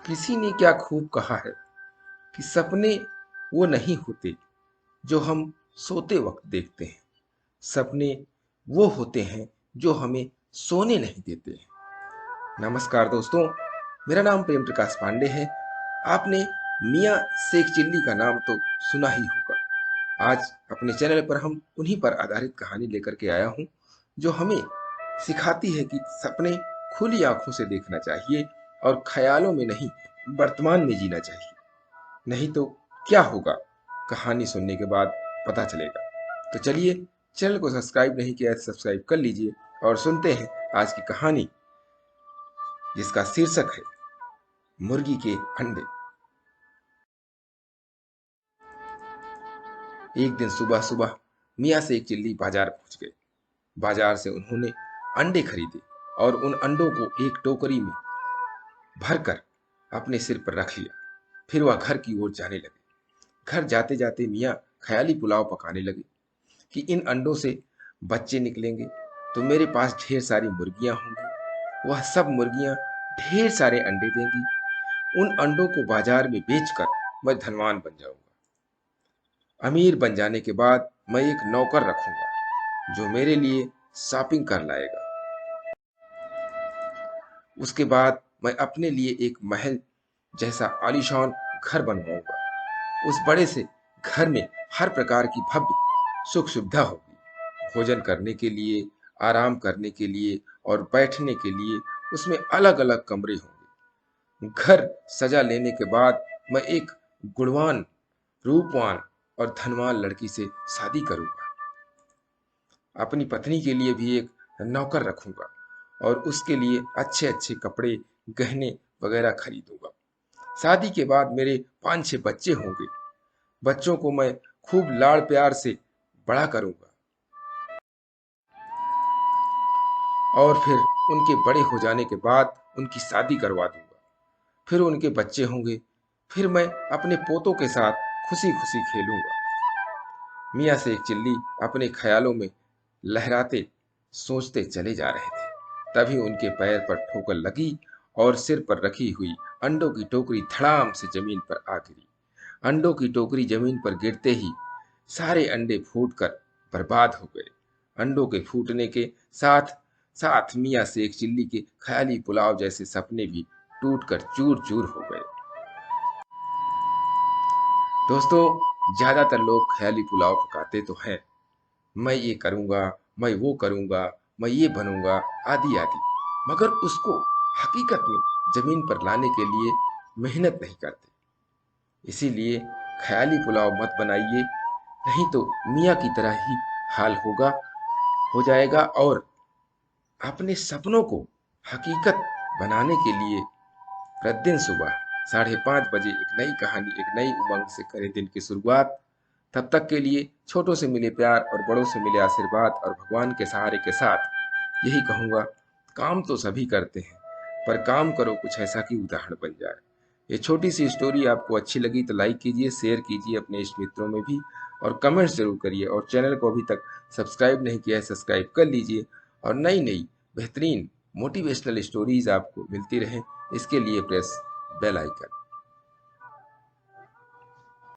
किसी ने क्या खूब कहा है कि सपने वो नहीं होते जो हम सोते वक्त देखते हैं। सपने वो होते हैं जो हमें सोने नहीं देते हैं। नमस्कार दोस्तों, मेरा नाम प्रेम प्रकाश पांडे है। आपने मियाँ शेख चिल्ली का नाम तो सुना ही होगा। आज अपने चैनल पर हम उन्हीं पर आधारित कहानी लेकर के आया हूँ जो हमें सिखाती है कि सपने खुली आंखों से देखना चाहिए और ख्यालों में नहीं, वर्तमान में जीना चाहिए। नहीं तो क्या होगा, कहानी सुनने के बाद पता चलेगा। तो चलिए, चैनल को सब्सक्राइब नहीं किया है तो सब्सक्राइब कर लीजिए और सुनते हैं आज की कहानी, जिसका शीर्षक है मुर्गी के अंडे। एक दिन सुबह सुबह मियाँ शेख चिल्ली बाजार पहुंच गए। बाजार से उन्होंने अंडे खरीदे और उन अंडों को एक टोकरी में भरकर अपने सिर पर रख लिया। फिर वह घर की ओर जाने लगे। घर जाते जाते मियाँ ख्याली पुलाव पकाने लगे कि इन अंडों से बच्चे निकलेंगे तो मेरे पास ढेर सारी मुर्गियां होंगी। वह सब मुर्गियां ढेर सारे अंडे देंगी। उन अंडों को बाजार में बेचकर मैं धनवान बन जाऊंगा। अमीर बन जाने के बाद मैं एक नौकर रखूंगा जो मेरे लिए शॉपिंग कर लाएगा। उसके बाद मैं अपने लिए एक महल जैसा आलीशान घर बनवाऊंगा। उस बड़े से घर में हर प्रकार की भव्य सुख सुविधा होगी। भोजन करने के लिए, आराम करने के लिए और बैठने के लिए उसमें अलग अलग कमरे होंगे। घर सजा लेने के बाद मैं एक गुणवान, रूपवान और धनवान लड़की से शादी करूंगा। अपनी पत्नी के लिए भी एक नौकर रखूंगा और उसके लिए अच्छे अच्छे कपड़े, गहने वगैरह खरीदूंगा। शादी के बाद मेरे 5-6 बच्चे होंगे। बच्चों को मैं खूब लाड़ प्यार से बड़ा करूंगा और फिर उनके बड़े हो जाने के बाद उनकी शादी करवा दूंगा। फिर उनके बच्चे होंगे। फिर मैं अपने पोतों के साथ खुशी खुशी खेलूंगा। मियाँ शेख चिल्ली अपने ख्यालों में लहराते सोचते चले जा रहे थे। तभी उनके पैर पर ठोकर लगी और सिर पर रखी हुई अंडों की टोकरी धड़ाम से जमीन पर आ गिरी। अंडों की टोकरी जमीन पर गिरते ही सारे अंडे फूटकर बर्बाद हो गए। अंडों के फूटने के साथ साथ मियाँ शेख चिल्ली के ख्याली पुलाव जैसे सपने भी टूटकर चूर चूर हो गए। दोस्तों, ज्यादातर लोग ख्याली पुलाव पकाते तो हैं, मैं ये करूंगा, मैं वो करूंगा, मैं ये बनूंगा, आदि आदि, मगर उसको हकीकत में जमीन पर लाने के लिए मेहनत नहीं करते। इसीलिए ख्याली पुलाव मत बनाइए, नहीं तो मियाँ की तरह ही हाल हो जाएगा। और अपने सपनों को हकीकत बनाने के लिए प्रतिदिन सुबह 5:30 बजे एक नई कहानी, एक नई उमंग से करें दिन की शुरुआत। तब तक के लिए छोटों से मिले प्यार और बड़ों से मिले आशीर्वाद और भगवान के सहारे के साथ यही कहूँगा, काम तो सभी करते हैं, पर काम करो कुछ ऐसा कि उदाहरण बन जाए। ये छोटी सी स्टोरी आपको अच्छी लगी तो लाइक कीजिए, शेयर कीजिए अपने इष्ट मित्रों में भी, और कमेंट्स जरूर करिए। और चैनल को अभी तक सब्सक्राइब नहीं किया है, सब्सक्राइब कर लीजिए और नई नई बेहतरीन मोटिवेशनल स्टोरीज आपको मिलती रहें। इसके लिए प्रेस बेल आइकन।